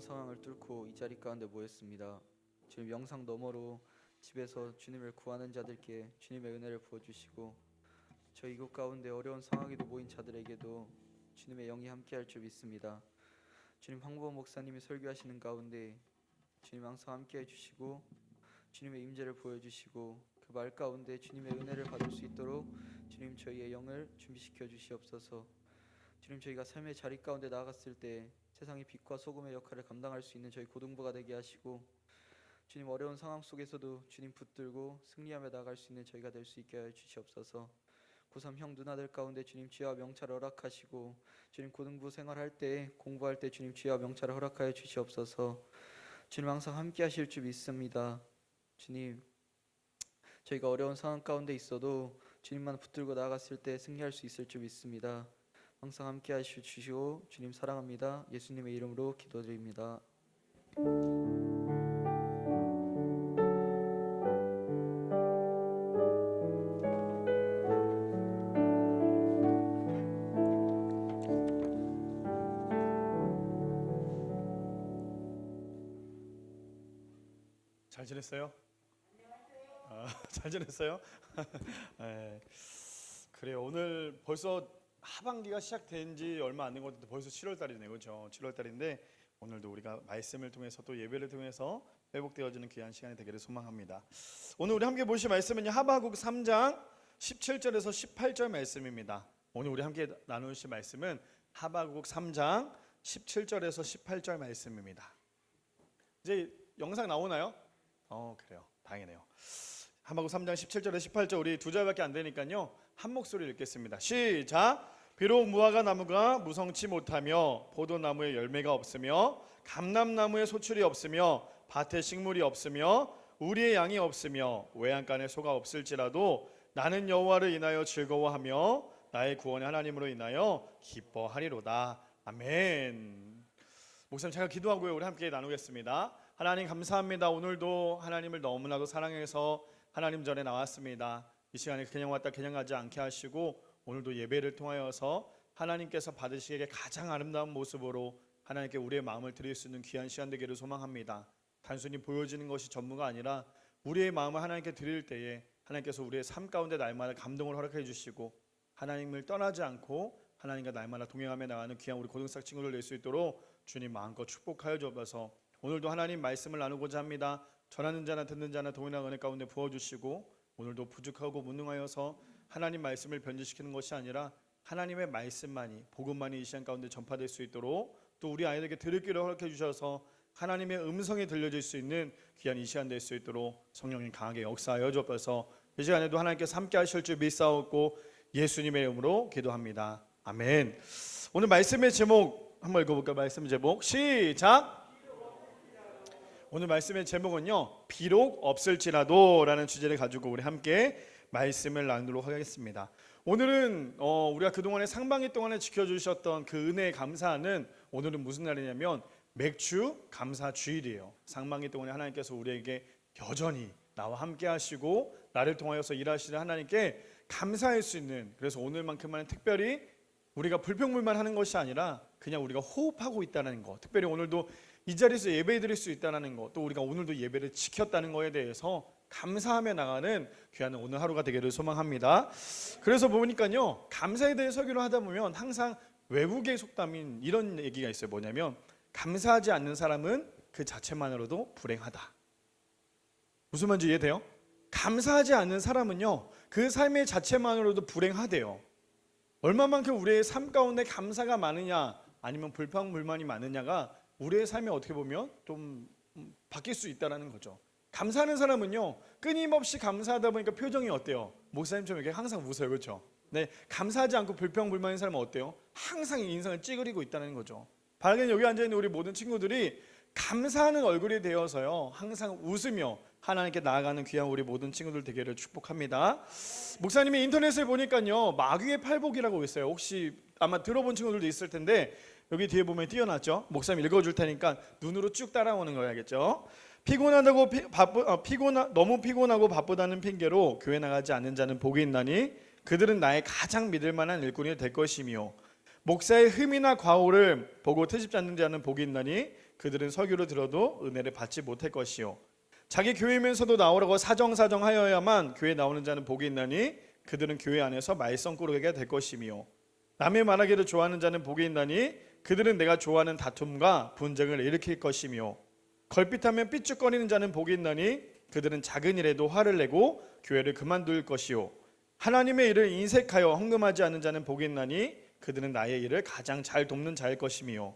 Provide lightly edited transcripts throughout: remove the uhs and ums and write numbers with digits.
어려운 상황을 뚫고 이 자리 가운데 모였습니다. 주님, 영상 너머로 집에서 주님을 구하는 자들께 주님의 은혜를 부어주시고, 저희 이곳 가운데 어려운 상황에도 모인 자들에게도 주님의 영이 함께할 줄 믿습니다. 주님, 황보원 목사님이 설교하시는 가운데 주님 항상 함께해 주시고 주님의 임재를 보여주시고, 그 말 가운데 주님의 은혜를 받을 수 있도록 주님, 저희의 영을 준비시켜 주시옵소서. 주님, 저희가 삶의 자리 가운데 나아갔을 때 세상의 빛과 소금의 역할을 감당할 수 있는 저희 고등부가 되게 하시고, 주님, 어려운 상황 속에서도 주님 붙들고 승리하며 나아갈 수 있는 저희가 될 수 있게 하여 주시옵소서. 고3 형 누나들 가운데 주님 지혜와 명철을 허락하시고, 주님 고등부 생활할 때, 공부할 때 주님 지혜와 명철을 허락하여 주시옵소서. 주님, 항상 함께 하실 줄 믿습니다. 주님, 저희가 어려운 상황 가운데 있어도 주님만 붙들고 나아갔을 때 승리할 수 있을 줄 믿습니다. 항상 함께 하시고 주님 사랑합니다. 예수님의 이름으로 기도드립니다. 잘 지냈어요? 잘 지냈어요? 네. 그래요. 오늘 벌써 하반기가 시작된 지 얼마 안 된 것 같은데 벌써 7월 달이네요. 그렇죠? 7월 달인데 오늘도 우리가 말씀을 통해서 또 예배를 통해서 회복되어지는 귀한 시간이 되기를 소망합니다. 오늘 우리 함께 보실 말씀은요, 하바국 3장 17절에서 18절 말씀입니다. 오늘 우리 함께 나누실 말씀은 하바국 3장 17절에서 18절 말씀입니다. 이제 영상 나오나요? 그래요. 다행이네요. 하바국 3장 17절에 18절 우리 두 절밖에 안 되니까요, 한 목소리 읽겠습니다. 시작. 비록 무화과 나무가 무성치 못하며 포도나무에 열매가 없으며 감람나무에 소출이 없으며 밭에 식물이 없으며 우리의 양이 없으며 외양간에 소가 없을지라도 나는 여호와를 인하여 즐거워하며 나의 구원의 하나님으로 인하여 기뻐하리로다. 아멘. 목사님, 제가 기도하고요, 우리 함께 나누겠습니다. 하나님 감사합니다. 오늘도 하나님을 너무나도 사랑해서 하나님 전에 나왔습니다. 이 시간에 그냥 왔다 그냥 가지 않게 하시고, 오늘도 예배를 통하여서 하나님께서 받으시기에 가장 아름다운 모습으로 하나님께 우리의 마음을 드릴 수 있는 귀한 시간 되기를 소망합니다. 단순히 보여지는 것이 전부가 아니라 우리의 마음을 하나님께 드릴 때에 하나님께서 우리의 삶 가운데 날마다 감동을 허락해 주시고, 하나님을 떠나지 않고 하나님과 날마다 동행하며 나가는 귀한 우리 고등학생 친구들 될 수 있도록 주님 마음껏 축복하여 주옵소서. 오늘도 하나님 말씀을 나누고자 합니다. 전하는 자나 듣는 자나 동일한 은혜 가운데 부어주시고, 오늘도 부족하고 무능하여서 하나님 말씀을 변질시키는 것이 아니라 하나님의 말씀만이, 복음만이 이 시간 가운데 전파될 수 있도록, 또 우리 아이들에게 들을 길을 허락해 주셔서 하나님의 음성이 들려질 수 있는 귀한 이 시간 될 수 있도록 성령님 강하게 역사하여 주옵소서. 이 시간에도 하나님께서 함께 하실 줄 믿사옵고 예수님의 이름으로 기도합니다. 아멘. 오늘 말씀의 제목 한번 읽어볼까요? 말씀 제목 시작. 오늘 말씀의 제목은요, 비록 없을지라도 라는 주제를 가지고 우리 함께 말씀을 나누도록 하겠습니다. 오늘은 우리가 그동안에 상반기 동안에 지켜주셨던 그 은혜에 감사하는, 오늘은 무슨 날이냐면 맥주 감사 주일이에요. 상반기 동안에 하나님께서 우리에게 여전히 나와 함께 하시고 나를 통하여서 일하시는 하나님께 감사할 수 있는, 그래서 오늘만큼은 특별히 우리가 불평불만 하는 것이 아니라 그냥 우리가 호흡하고 있다는 것, 특별히 오늘도 이 자리에서 예배 드릴 수 있다는 것, 또 우리가 오늘도 예배를 지켰다는 것에 대해서 감사하며 나가는 귀한 오늘 하루가 되기를 소망합니다. 그래서 보니까요, 감사에 대해 설교를 하다 보면 항상 외국의 속담인 이런 얘기가 있어요. 뭐냐면 감사하지 않는 사람은 그 자체만으로도 불행하다. 무슨 말인지 이해돼요? 감사하지 않는 사람은요, 그 삶의 자체만으로도 불행하대요. 얼마만큼 우리의 삶 가운데 감사가 많으냐 아니면 불평불만이 많으냐가 우리의 삶에 어떻게 보면 좀 바뀔 수 있다는 거죠. 감사하는 사람은요, 끊임없이 감사하다 보니까 표정이 어때요? 목사님처럼 이렇게 항상 웃어요. 그렇죠? 네, 감사하지 않고 불평불만인 사람은 어때요? 항상 인상을 찌그리고 있다는 거죠. 바르게 여기 앉아있는 우리 모든 친구들이 감사하는 얼굴이 되어서요, 항상 웃으며 하나님께 나아가는 귀한 우리 모든 친구들 되기를 축복합니다. 목사님이 인터넷에 보니까요, 마귀의 팔복이라고 있어요. 혹시 아마 들어본 친구들도 있을 텐데 여기 뒤에 보면 띄어놨죠. 목사님 읽어줄 테니까 눈으로 쭉 따라오는 거예요. 알겠죠? 너무 피곤하고 바쁘다는 핑계로 교회 나가지 않는 자는 복이 있나니 그들은 나의 가장 믿을 만한 일꾼이 될 것이며, 목사의 흠이나 과오를 보고 트집지 않는 자는 복이 있나니 그들은 설교를 들어도 은혜를 받지 못할 것이요 자기 교회면서도 나오라고 사정사정하여야만 교회 나오는 자는 복이 있나니 그들은 교회 안에서 말썽꾸러기가 될 것이며 남의 말하기를 좋아하는 자는 복이 있나니 그들은 내가 좋아하는 다툼과 분쟁을 일으킬 것이며 걸핏하면 삐죽거리는 자는 복이 있나니 그들은 작은 일에도 화를 내고 교회를 그만둘 것이요 하나님의 일을 인색하여 헌금하지 않는 자는 복이 있나니 그들은 나의 일을 가장 잘 돕는 자일 것이며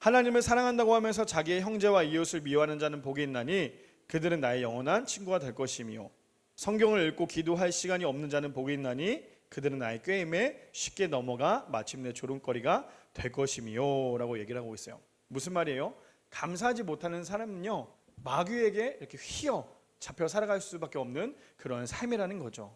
하나님을 사랑한다고 하면서 자기의 형제와 이웃을 미워하는 자는 복이 있나니 그들은 나의 영원한 친구가 될 것이며 성경을 읽고 기도할 시간이 없는 자는 복이 있나니 그들은 나의 꾀임에 쉽게 넘어가 마침내 조롱거리가 될 것이며 라고 얘기를 하고 있어요. 무슨 말이에요? 감사하지 못하는 사람은요 마귀에게 이렇게 휘어 잡혀 살아갈 수밖에 없는 그런 삶이라는 거죠.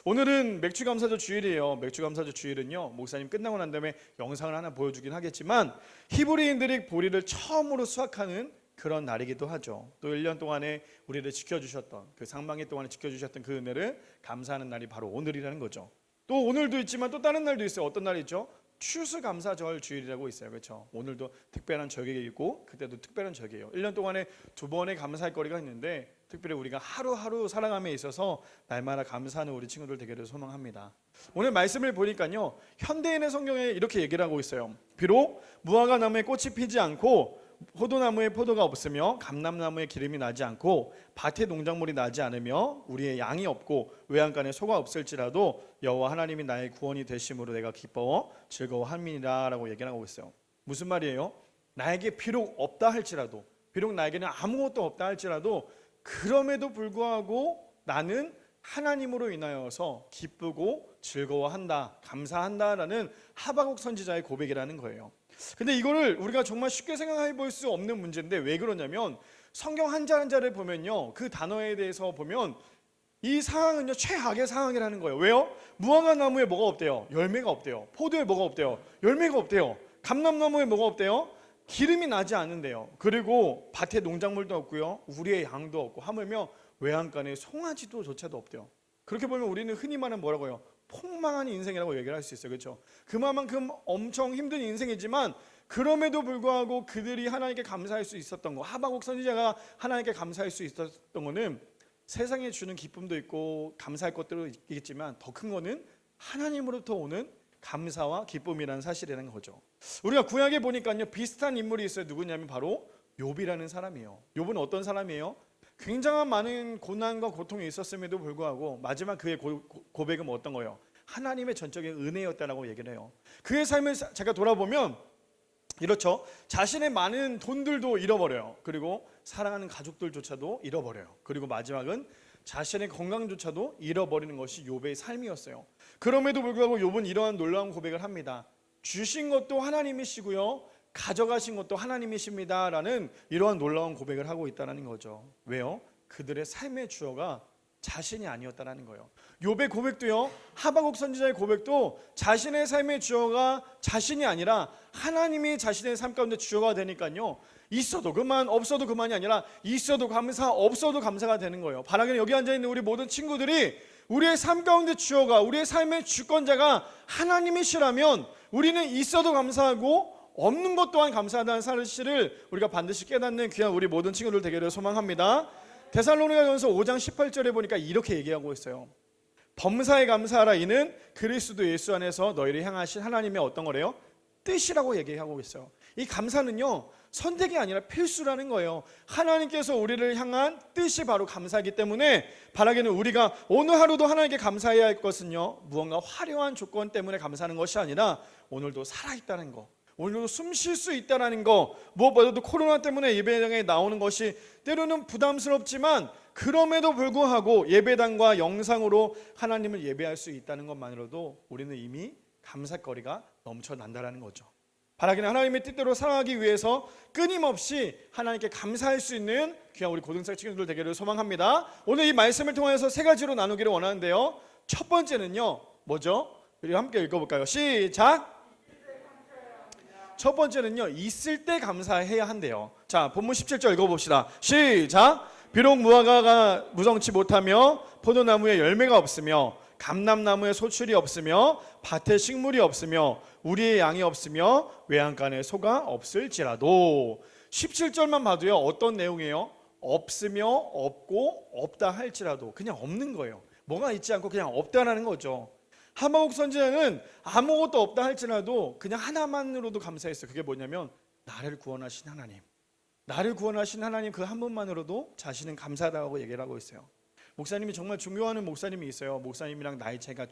오늘은 맥주감사절 주일이에요. 맥주감사절 주일은요 목사님 끝나고 난 다음에 영상을 하나 보여주긴 하겠지만 히브리인들이 보리를 처음으로 수확하는 그런 날이기도 하죠. 또 1년 동안에 우리를 지켜주셨던 그 상반기 동안에 지켜주셨던 그 은혜를 감사하는 날이 바로 오늘이라는 거죠. 또 오늘도 있지만 또 다른 날도 있어요. 어떤 날이 있죠? 추수감사절 주일이라고 있어요. 그렇죠? 오늘도 특별한 절기가 있고 그때도 특별한 절기예요. 1년 동안에 2번의 감사할 거리가 있는데 특별히 우리가 하루하루 살아감에 있어서 날마다 감사하는 우리 친구들 되기를 소망합니다. 오늘 말씀을 보니까요 현대인의 성경에 이렇게 얘기를 하고 있어요. 비록 무화과 나무에 꽃이 피지 않고 포도나무에 포도가 없으며 감람나무에 기름이 나지 않고 밭에 농작물이 나지 않으며 우리의 양이 없고 외양간에 소가 없을지라도 여호와 하나님이 나의 구원이 되심으로 내가 기뻐 즐거워함이니라 라고 얘기를 하고 있어요. 무슨 말이에요? 나에게 비록 없다 할지라도 비록 나에게는 아무것도 없다 할지라도 그럼에도 불구하고 나는 하나님으로 인하여서 기쁘고 즐거워한다 감사한다라는 하박국 선지자의 고백이라는 거예요. 근데 이거를 우리가 정말 쉽게 생각해 볼 수 없는 문제인데 왜 그러냐면 성경 한자 한자를 보면요 그 단어에 대해서 보면 이 상황은요 최악의 상황이라는 거예요. 왜요? 무화과 나무에 뭐가 없대요? 열매가 없대요. 포도에 뭐가 없대요? 열매가 없대요. 감람나무에 뭐가 없대요? 기름이 나지 않는데요. 그리고 밭에 농작물도 없고요 우리의 양도 없고 하물며 외양간에 송아지도 조차도 없대요. 그렇게 보면 우리는 흔히 말하는 뭐라고요? 폭망한 인생이라고 얘기를 할 수 있어요. 그렇죠? 그만큼 엄청 힘든 인생이지만 그럼에도 불구하고 그들이 하나님께 감사할 수 있었던 거 하박국 선지자가 하나님께 감사할 수 있었던 거는 세상에 주는 기쁨도 있고 감사할 것들도 있겠지만 더 큰 거는 하나님으로부터 오는 감사와 기쁨이라는 사실이라는 거죠. 우리가 구약에 보니까요 비슷한 인물이 있어요. 누구냐면 바로 욥이라는 사람이에요. 욥은 어떤 사람이에요? 굉장한 많은 고난과 고통이 있었음에도 불구하고 마지막 그의 고백은 어떤 거예요? 하나님의 전적인 은혜였다라고 얘기를 해요. 그의 삶을 제가 돌아보면 이렇죠. 자신의 많은 돈들도 잃어버려요. 그리고 사랑하는 가족들조차도 잃어버려요. 그리고 마지막은 자신의 건강조차도 잃어버리는 것이 욥의 삶이었어요. 그럼에도 불구하고 욥은 이러한 놀라운 고백을 합니다. 주신 것도 하나님이시고요 가져가신 것도 하나님이십니다 라는 이러한 놀라운 고백을 하고 있다는 거죠. 왜요? 그들의 삶의 주어가 자신이 아니었다는 거예요. 욥의 고백도요 하박국 선지자의 고백도 자신의 삶의 주어가 자신이 아니라 하나님이 자신의 삶 가운데 주어가 되니까요 있어도 그만 없어도 그만이 아니라 있어도 감사 없어도 감사가 되는 거예요. 바라기는 여기 앉아있는 우리 모든 친구들이 우리의 삶 가운데 주어가 우리의 삶의 주권자가 하나님이시라면 우리는 있어도 감사하고 없는 것 또한 감사하다는 사실을 우리가 반드시 깨닫는 귀한 우리 모든 친구들 되기를 소망합니다. 데살로니가전서 5장 18절에 보니까 이렇게 얘기하고 있어요. 범사에 감사하라 이는 그리스도 예수 안에서 너희를 향하신 하나님의 어떤 거래요? 뜻이라고 얘기하고 있어요. 이 감사는요 선택이 아니라 필수라는 거예요. 하나님께서 우리를 향한 뜻이 바로 감사이기 때문에 바라기는 우리가 오늘 하루도 하나님께 감사해야 할 것은요 무언가 화려한 조건 때문에 감사하는 것이 아니라 오늘도 살아있다는 거 오늘도 숨 쉴 수 있다는 거 무엇보다도 코로나 때문에 예배당에 나오는 것이 때로는 부담스럽지만 그럼에도 불구하고 예배당과 영상으로 하나님을 예배할 수 있다는 것만으로도 우리는 이미 감사거리가 넘쳐난다는 거죠. 바라기는 하나님의 뜻대로 살아가기 위해서 끊임없이 하나님께 감사할 수 있는 귀한 우리 고등학생 친구들 되기를 소망합니다. 오늘 이 말씀을 통해서 세 가지로 나누기를 원하는데요 첫 번째는요 뭐죠? 우리 함께 읽어볼까요? 시작! 첫 번째는요 있을 때 감사해야 한대요. 자 본문 17절 읽어봅시다. 시작! 비록 무화과가 무성치 못하며 포도나무에 열매가 없으며 감람나무에 소출이 없으며 밭에 식물이 없으며 우리의 양이 없으며 외양간에 소가 없을지라도 17절만 봐도요. 어떤 내용이에요? 없으며 없고 없다 할지라도 그냥 없는 거예요. 뭐가 있지 않고 그냥 없다라는 거죠. 하박국 선지자는 아무것도 없다 할지라도 그냥 하나만으로도 감사했어요. 그게 뭐냐면 나를 구원하신 하나님. 나를 구원하신 하나님 그 한 분만으로도 자신은 감사하다고 얘기를 하고 있어요. 목사님이 정말 존경하는 목사님이 있어요. 목사님이랑 나이 차이가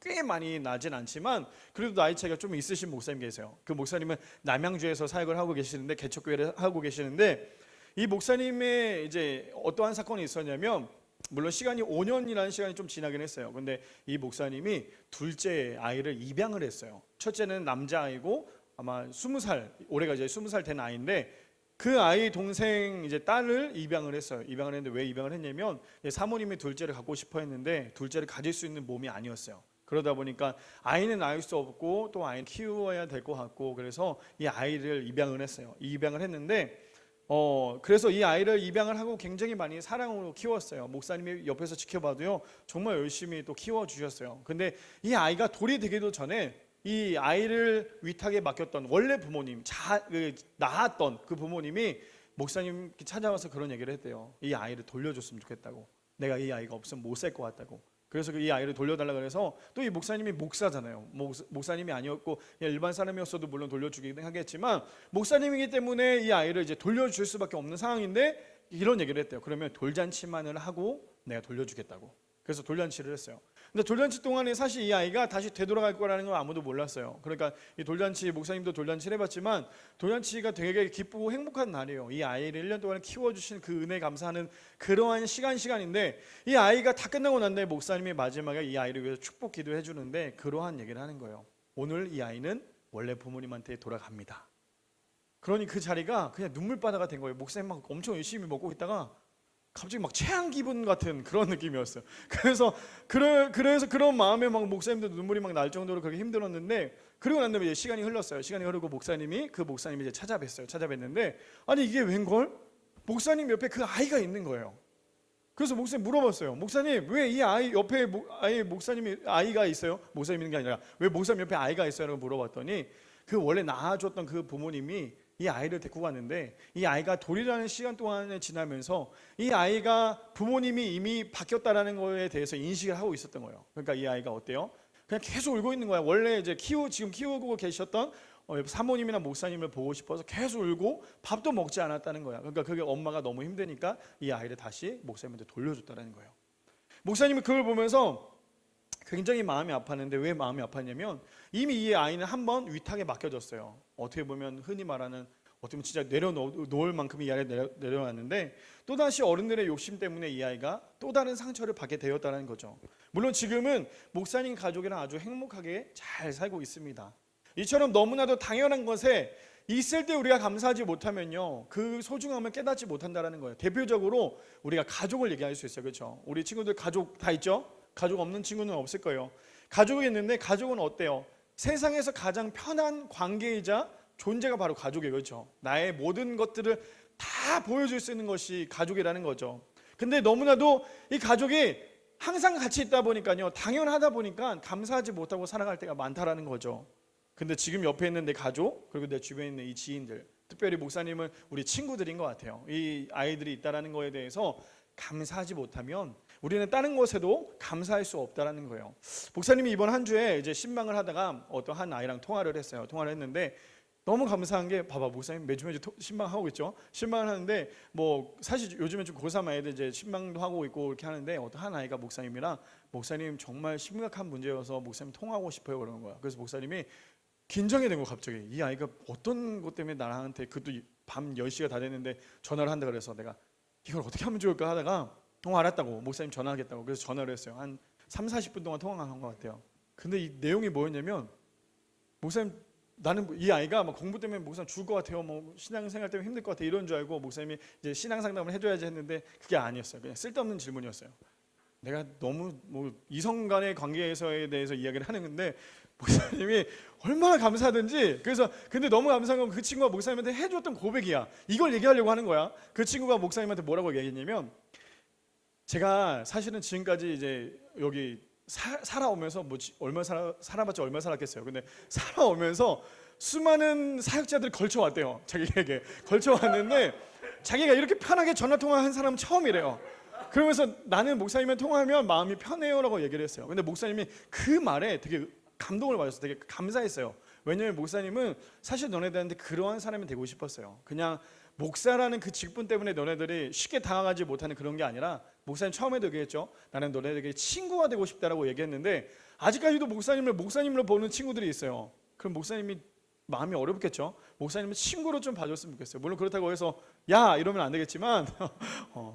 꽤 많이 나진 않지만 그래도 나이 차이가 좀 있으신 목사님 계세요. 그 목사님은 남양주에서 사역을 하고 계시는데 개척교회를 하고 계시는데 이 목사님의 이제 어떠한 사건이 있었냐면 물론 시간이 5년이라는 시간이 좀 지나긴 했어요. 근데 이 목사님이 둘째 아이를 입양을 했어요. 첫째는 남자아이고 아마 20살, 올해가 이제 20살 된 아이인데 그 아이 동생 이제 딸을 입양을 했어요. 입양을 했는데 왜 입양을 했냐면 사모님이 둘째를 갖고 싶어 했는데 둘째를 가질 수 있는 몸이 아니었어요. 그러다 보니까 아이는 낳을 수 없고 또 아이는 키워야 될 것 같고 그래서 이 아이를 입양을 했어요. 입양을 했는데 그래서 이 아이를 입양을 하고 굉장히 많이 사랑으로 키웠어요. 목사님이 옆에서 지켜봐도요 정말 열심히 또 키워주셨어요. 근데 이 아이가 돌이 되기도 전에 이 아이를 위탁에 맡겼던 원래 부모님, 낳았던 그 부모님이 목사님께 찾아와서 그런 얘기를 했대요. 이 아이를 돌려줬으면 좋겠다고. 내가 이 아이가 없으면 못 살 것 같다고. 그래서 이 아이를 돌려달라고 해서 또 이 목사님이 목사잖아요. 목사님이 아니었고 일반 사람이었어도 물론 돌려주긴 하겠지만 목사님이기 때문에 이 아이를 이제 돌려줄 수밖에 없는 상황인데 이런 얘기를 했대요. 그러면 돌잔치만을 하고 내가 돌려주겠다고. 그래서 돌잔치를 했어요. 근데 돌잔치 동안에 사실 이 아이가 다시 되돌아갈 거라는 걸 아무도 몰랐어요. 그러니까 이 돌잔치 목사님도 돌잔치를 해봤지만 돌잔치가 되게 기쁘고 행복한 날이에요. 이 아이를 1년 동안 키워주신 그 은혜 감사하는 그러한 시간인데 이 아이가 다 끝나고 난 다음에 목사님이 마지막에 이 아이를 위해서 축복 기도해 주는데 그러한 얘기를 하는 거예요. 오늘 이 아이는 원래 부모님한테 돌아갑니다. 그러니 그 자리가 그냥 눈물바다가 된 거예요. 목사님 막 엄청 열심히 먹고 있다가 갑자기 막 체한 기분 같은 그런 느낌이었어요. 그래서 그런 마음에 막 목사님도 눈물이 막 날 정도로 그렇게 힘들었는데 그리고 난 다음에 이제 시간이 흘렀어요. 시간이 흐르고 목사님이 이제 찾아뵀어요. 찾아뵀는데 아니 이게 웬걸? 목사님 옆에 그 아이가 있는 거예요. 그래서 목사님 물어봤어요. 목사님 왜 이 아이 옆에 목사님이 아이가 있어요? 목사님 있는 게 아니라 왜 목사님 옆에 아이가 있어요? 라고 물어봤더니 그 원래 낳아줬던 그 부모님이 이 아이를 데리고 갔는데 이 아이가 돌이라는 시간 동안에 지나면서 이 아이가 부모님이 이미 바뀌었다라는 거에 대해서 인식을 하고 있었던 거예요. 그러니까 이 아이가 어때요? 그냥 계속 울고 있는 거야. 원래 이제 지금 키우고 계셨던 사모님이나 목사님을 보고 싶어서 계속 울고 밥도 먹지 않았다는 거야. 그러니까 그게 엄마가 너무 힘드니까 이 아이를 다시 목사님한테 돌려줬다는 거예요. 목사님이 그걸 보면서 굉장히 마음이 아팠는데 왜 마음이 아팠냐면 이미 이 아이는 한번 위탁에 맡겨졌어요. 어떻게 보면 흔히 말하는 어떻게 보면 진짜 내려놓을 만큼 이 아이를 내려놨는데 또다시 어른들의 욕심 때문에 이 아이가 또 다른 상처를 받게 되었다는 거죠. 물론 지금은 목사님 가족이랑 아주 행복하게 잘 살고 있습니다. 이처럼 너무나도 당연한 것에 있을 때 우리가 감사하지 못하면요 그 소중함을 깨닫지 못한다는 거예요. 대표적으로 우리가 가족을 얘기할 수 있어요. 그렇죠? 우리 친구들 가족 다 있죠? 가족 없는 친구는 없을 거예요. 가족이 있는데 가족은 어때요? 세상에서 가장 편한 관계이자 존재가 바로 가족이에요. 그렇죠? 나의 모든 것들을 다 보여줄 수 있는 것이 가족이라는 거죠. 근데 너무나도 이 가족이 항상 같이 있다 보니까요 당연하다 보니까 감사하지 못하고 살아갈 때가 많다라는 거죠. 근데 지금 옆에 있는 내 가족 그리고 내 주변에 있는 이 지인들 특별히 목사님은 우리 친구들인 것 같아요. 이 아이들이 있다라는 거에 대해서 감사하지 못하면 우리는 다른 것에도 감사할 수 없다라는 거예요. 목사님이 이번 한 주에 이제 신방을 하다가 어떤 한 아이랑 통화를 했어요. 통화를 했는데 너무 감사한 게 봐봐 목사님 매주 신방하고 있죠. 신방을 하는데 뭐 사실 요즘에 좀 고3 아이들 이제 신방도 하고 있고 이렇게 하는데 어떤 한 아이가 목사님이랑 목사님 정말 심각한 문제여서 목사님 통화하고 싶어요 그러는 거야. 그래서 목사님이 긴장이 된 거 갑자기 이 아이가 어떤 것 때문에 나한테 그것도 밤 10시가 다 됐는데 전화를 한다 그래서 내가 이걸 어떻게 하면 좋을까 하다가 알았다고 목사님 전화하겠다고 그래서 전화를 했어요. 한 30-40분 동안 통화한 것 같아요. 근데 이 내용이 뭐였냐면 목사님 나는 이 아이가 막 공부 때문에 목사님 죽을 것 같아요. 뭐 신앙생활 때문에 힘들 것 같아 이런 줄 알고 목사님이 이제 신앙 상담을 해줘야지 했는데 그게 아니었어요. 그냥 쓸데없는 질문이었어요. 내가 너무 뭐 이성 간의 관계에서에 대해서 이야기를 하는 건데 목사님이 얼마나 감사하든지 그래서 근데 너무 감사한 건 그 친구가 목사님한테 해줬던 고백이야. 이걸 얘기하려고 하는 거야. 그 친구가 목사님한테 뭐라고 얘기했냐면 제가 사실은 지금까지 이제 여기 살아오면서 살아봤자 얼마 살았겠어요. 근데 살아오면서 수많은 사역자들이 걸쳐왔대요. 자기에게 걸쳐왔는데 자기가 이렇게 편하게 전화 통화한 사람은 처음이래요. 그러면서 나는 목사님이랑 통화하면 마음이 편해요라고 얘기를 했어요. 근데 목사님이 그 말에 되게 감동을 받았어요. 되게 감사했어요. 왜냐하면 목사님은 사실 너네들한테 그러한 사람이 되고 싶었어요. 그냥 목사라는 그 직분 때문에 너네들이 쉽게 당황하지 못하는 그런 게 아니라, 목사님 처음에도 얘기했죠. 나는 너네들에게 친구가 되고 싶다라고 얘기했는데 아직까지도 목사님을 목사님으로 보는 친구들이 있어요. 그럼 목사님이 마음이 어렵겠죠. 목사님은 친구로 좀 봐줬으면 좋겠어요. 물론 그렇다고 해서 야 이러면 안 되겠지만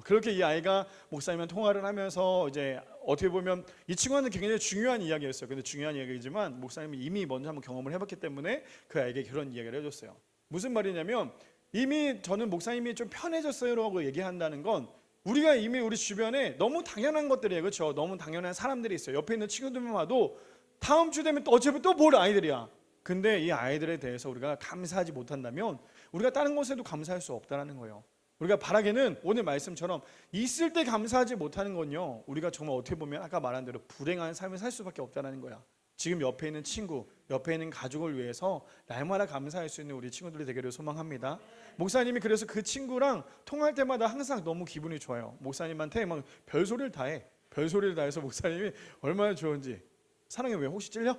그렇게 이 아이가 목사님과 통화를 하면서 이제 어떻게 보면 이 친구한테 굉장히 중요한 이야기였어요. 근데 중요한 이야기지만 목사님이 이미 먼저 한번 경험을 해봤기 때문에 그 아이에게 그런 이야기를 해줬어요. 무슨 말이냐면, 이미 저는 목사님이 좀 편해졌어요라고 얘기한다는 건 우리가 이미 우리 주변에 너무 당연한 것들이에요. 그렇죠? 너무 당연한 사람들이 있어요. 옆에 있는 친구들만 봐도 다음 주 되면 또 어차피 또 뭘 아이들이야. 근데 이 아이들에 대해서 우리가 감사하지 못한다면 우리가 다른 곳에도 감사할 수 없다는 거예요. 우리가 바라기는 오늘 말씀처럼 있을 때 감사하지 못하는 건요, 우리가 정말 어떻게 보면 아까 말한 대로 불행한 삶을 살 수밖에 없다는 거야. 지금 옆에 있는 친구, 옆에 있는 가족을 위해서 날마다 감사할 수 있는 우리 친구들이 되기를 소망합니다. 목사님이 그래서 그 친구랑 통화할 때마다 항상 너무 기분이 좋아요. 목사님한테 막 별소리를 다 해. 별소리를 다 해서 목사님이 얼마나 좋은지. 사랑해 왜 혹시 찔려?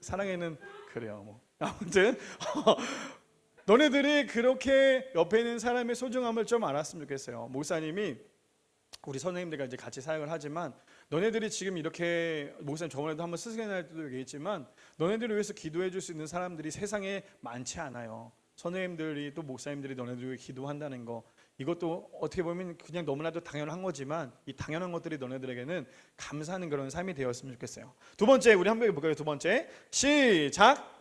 사랑에는 그래요. 뭐 아무튼 너네들이 그렇게 옆에 있는 사람의 소중함을 좀 알았으면 좋겠어요. 목사님이 우리 선생님들과 이제 같이 사역을 하지만 너네들이 지금 이렇게, 목사님 저번에도 한번 스승의 날 때도 얘기했지만 너네들을 위해서 기도해 줄 수 있는 사람들이 세상에 많지 않아요. 선생님들이 또 목사님들이 너네들을 위해 기도한다는 거, 이것도 어떻게 보면 그냥 너무나도 당연한 거지만 이 당연한 것들이 너네들에게는 감사하는 그런 삶이 되었으면 좋겠어요. 두 번째, 우리 한번 해볼까요? 두 번째 시작.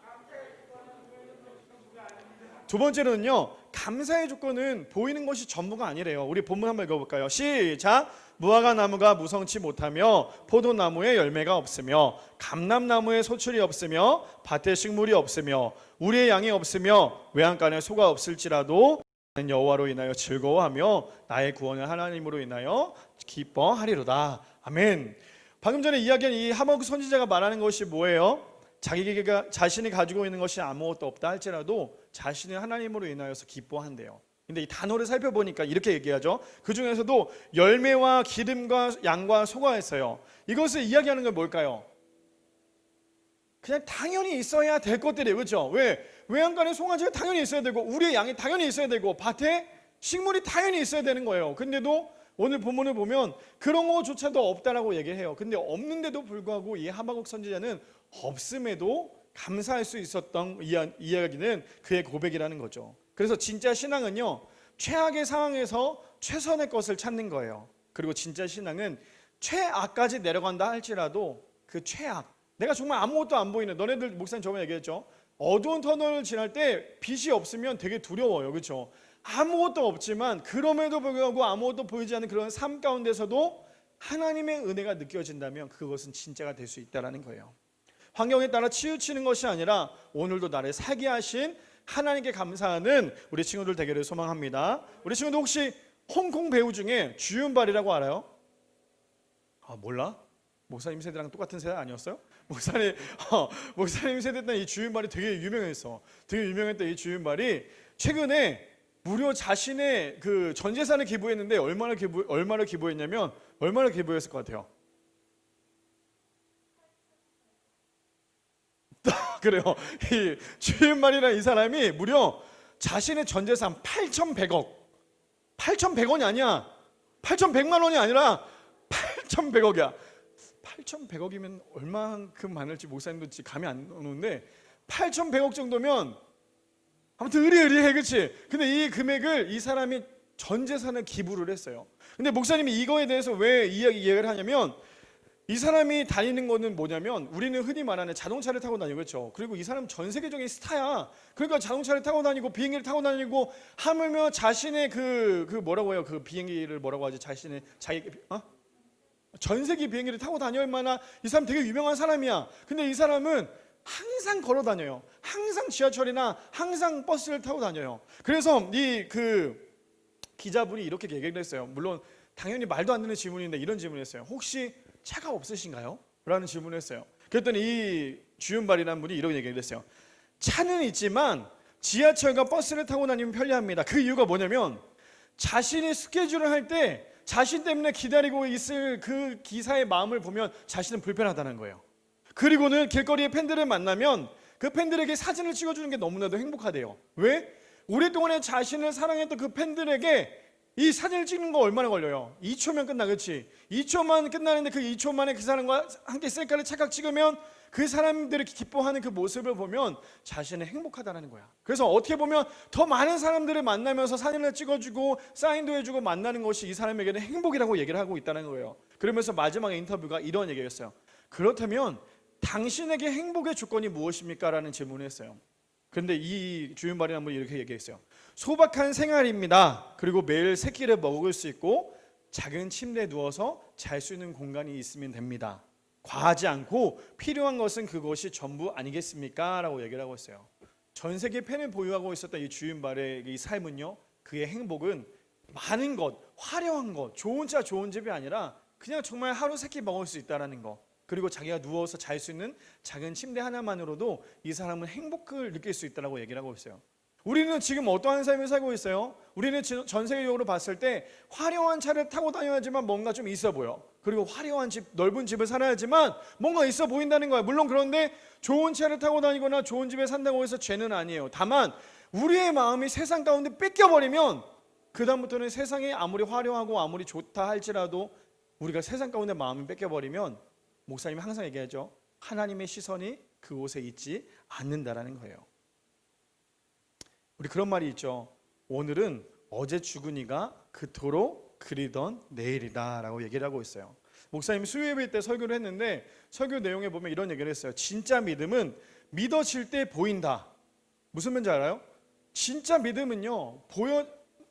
두 번째는요, 감사의 조건은 보이는 것이 전부가 아니래요. 우리 본문 한번 읽어볼까요? 시작. 무화과 나무가 무성치 못하며 포도나무에 열매가 없으며 감람나무에 소출이 없으며 밭에 식물이 없으며 우리의 양이 없으며 외양간에 소가 없을지라도 나는 여호와로 인하여 즐거워하며 나의 구원을 하나님으로 인하여 기뻐하리로다. 아멘. 방금 전에 이야기한 이 하박국 선지자가 말하는 것이 뭐예요? 자신이 가지고 있는 것이 아무것도 없다 할지라도 자신을 하나님으로 인하여서 기뻐한대요. 근데 이 단어를 살펴보니까 이렇게 얘기하죠. 그 중에서도 열매와 기름과 양과 소가 있어요. 이것을 이야기하는 건 뭘까요? 그냥 당연히 있어야 될 것들이에요. 그렇죠? 왜? 외양간에 송아지가 당연히 있어야 되고 우리의 양이 당연히 있어야 되고 밭에 식물이 당연히 있어야 되는 거예요. 근데도 오늘 본문을 보면 그런 거조차도 없다라고 얘기해요. 근데 없는데도 불구하고 이 하박국 선지자는 없음에도 감사할 수 있었던 이야기는 그의 고백이라는 거죠. 그래서 진짜 신앙은요, 최악의 상황에서 최선의 것을 찾는 거예요. 그리고 진짜 신앙은 최악까지 내려간다 할지라도 그 최악, 내가 정말 아무것도 안 보이는, 너네들 목사님 저번에 얘기했죠. 어두운 터널을 지날 때 빛이 없으면 되게 두려워요. 그렇죠? 아무것도 없지만 그럼에도 불구하고 아무것도 보이지 않는 그런 삶 가운데서도 하나님의 은혜가 느껴진다면 그것은 진짜가 될 수 있다는 거예요. 환경에 따라 치우치는 것이 아니라 오늘도 나를 살게 하신 하나님께 감사하는 우리 친구들 되기를 소망합니다. 우리 친구들 혹시 홍콩 배우 중에 주윤발이라고 알아요? 아, 몰라? 목사님 세대랑 똑같은 세대 아니었어요? 목사님 세대 때 이 주윤발이 되게 유명했어. 되게 유명했던 이 주윤발이 최근에 무려 자신의 그 전 재산을 기부했는데 얼마나 기부했냐면 얼마나 기부했을 것 같아요? 그래요. 이 주윤발이라는 이 사람이 무려 자신의 전 재산 8,100억, 8,100원이 아니야. 8,100만 원이 아니라 8,100억이야. 8,100억이면 얼마만큼 많을지 목사님도 감이 안 오는데 8,100억 정도면 아무튼 의리의리해, 그렇지? 근데 이 금액을 이 사람이 전 재산을 기부를 했어요. 근데 목사님이 이거에 대해서 왜 이야기를 하냐면, 이 사람이 다니는 거는 뭐냐면 우리는 흔히 말하는 자동차를 타고 다니고, 그렇죠? 그리고 이 사람 전 세계적인 스타야. 그러니까 자동차를 타고 다니고 비행기를 타고 다니고 하물며 자신의 그 뭐라고 해요? 그 비행기를 뭐라고 하지? 전 세계 비행기를 타고 다닐 만한 이 사람 되게 유명한 사람이야. 근데 이 사람은 항상 걸어 다녀요. 항상 지하철이나 항상 버스를 타고 다녀요. 그래서 이 기자분이 이렇게 얘기를 했어요. 물론 당연히 말도 안 되는 질문인데 이런 질문을 했어요. 혹시 차가 없으신가요? 라는 질문을 했어요. 그랬더니 이 주윤발이라는 분이 이런 얘기를 했어요. 차는 있지만 지하철과 버스를 타고 다니면 편리합니다. 그 이유가 뭐냐면 자신이 스케줄을 할 때 자신 때문에 기다리고 있을 그 기사의 마음을 보면 자신은 불편하다는 거예요. 그리고는 길거리에 팬들을 만나면 그 팬들에게 사진을 찍어주는 게 너무나도 행복하대요. 왜? 오랫동안에 자신을 사랑했던 그 팬들에게 이 사진을 찍는 거 얼마나 걸려요? 2초면 끝나, 그렇지? 2초만 끝나는데 그 2초 만에 그 사람과 함께 셀카를 찰칵 찍으면 그 사람들이 기뻐하는 그 모습을 보면 자신은 행복하다는 거야. 그래서 어떻게 보면 더 많은 사람들을 만나면서 사진을 찍어주고 사인도 해주고 만나는 것이 이 사람에게는 행복이라고 얘기를 하고 있다는 거예요. 그러면서 마지막에 인터뷰가 이런 얘기였어요. 그렇다면 당신에게 행복의 조건이 무엇입니까? 라는 질문을 했어요. 그런데 이 주윤발이라는 분이 이렇게 얘기했어요. 소박한 생활입니다. 그리고 매일 세 끼를 먹을 수 있고 작은 침대에 누워서 잘 수 있는 공간이 있으면 됩니다. 과하지 않고 필요한 것은 그것이 전부 아니겠습니까? 라고 얘기를 하고 있어요. 전 세계 팬을 보유하고 있었던 이 주윤발의 이 삶은요, 그의 행복은 많은 것, 화려한 것, 좋은 차 좋은 집이 아니라 그냥 정말 하루 세 끼 먹을 수 있다는 거, 그리고 자기가 누워서 잘 수 있는 작은 침대 하나만으로도 이 사람은 행복을 느낄 수 있다고 얘기를 하고 있어요. 우리는 지금 어떠한 삶을 살고 있어요? 우리는 전 세계적으로 봤을 때 화려한 차를 타고 다녀야지만 뭔가 좀 있어 보여. 그리고 화려한 집, 넓은 집을 살아야지만 뭔가 있어 보인다는 거야. 물론 그런데 좋은 차를 타고 다니거나 좋은 집에 산다고 해서 죄는 아니에요. 다만 우리의 마음이 세상 가운데 뺏겨버리면 그 다음부터는 세상이 아무리 화려하고 아무리 좋다 할지라도 우리가 세상 가운데 마음이 뺏겨버리면, 목사님이 항상 얘기하죠, 하나님의 시선이 그곳에 있지 않는다라는 거예요. 우리 그런 말이 있죠. 오늘은 어제 죽은 이가 그토록 그리던 내일이다 라고 얘기를 하고 있어요. 목사님이 수요예배 때 설교를 했는데 설교 내용에 보면 이런 얘기를 했어요. 진짜 믿음은 믿어질 때 보인다. 무슨 말인지 알아요? 진짜 믿음은요,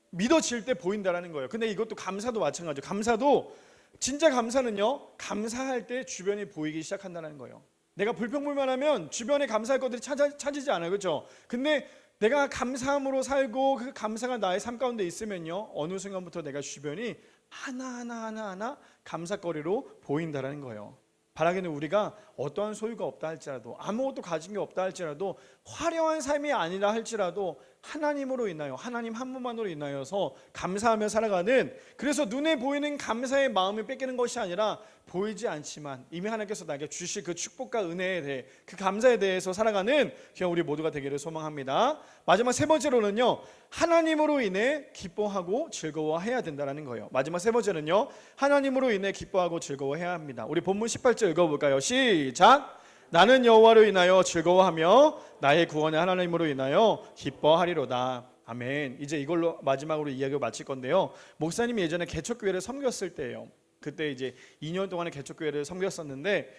믿어질 때 보인다라는 거예요. 근데 이것도 감사도 마찬가지예요. 감사도, 진짜 감사는요, 감사할 때 주변이 보이기 시작한다는 거예요. 내가 불평불만하면 주변에 감사할 것들이 찾이지 않아요. 그렇죠? 근데 내가 감사함으로 살고 그 감사가 나의 삶 가운데 있으면요, 어느 순간부터 내가 주변이 하나하나 감사거리로 보인다는 거예요. 바라기는 우리가 어떠한 소유가 없다 할지라도, 아무것도 가진 게 없다 할지라도, 화려한 삶이 아니라 할지라도 하나님으로 인하여, 하나님 한 분만으로 인하여서 감사하며 살아가는, 그래서 눈에 보이는 감사의 마음을 뺏기는 것이 아니라 보이지 않지만 이미 하나님께서 나에게 주실 그 축복과 은혜에 대해, 그 감사에 대해서 살아가는 우리 모두가 되기를 소망합니다. 마지막 세 번째로는요, 하나님으로 인해 기뻐하고 즐거워해야 된다는 거예요. 마지막 세 번째는요, 하나님으로 인해 기뻐하고 즐거워해야 합니다. 우리 본문 18절 읽어볼까요? 시작! 나는 여호와로 인하여 즐거워하며 나의 구원의 하나님으로 인하여 기뻐하리로다. 아멘. 이제 이걸로 마지막으로 이야기를 마칠 건데요, 목사님이 예전에 개척교회를 섬겼을 때예요. 그때 이제 2년 동안의 개척교회를 섬겼었는데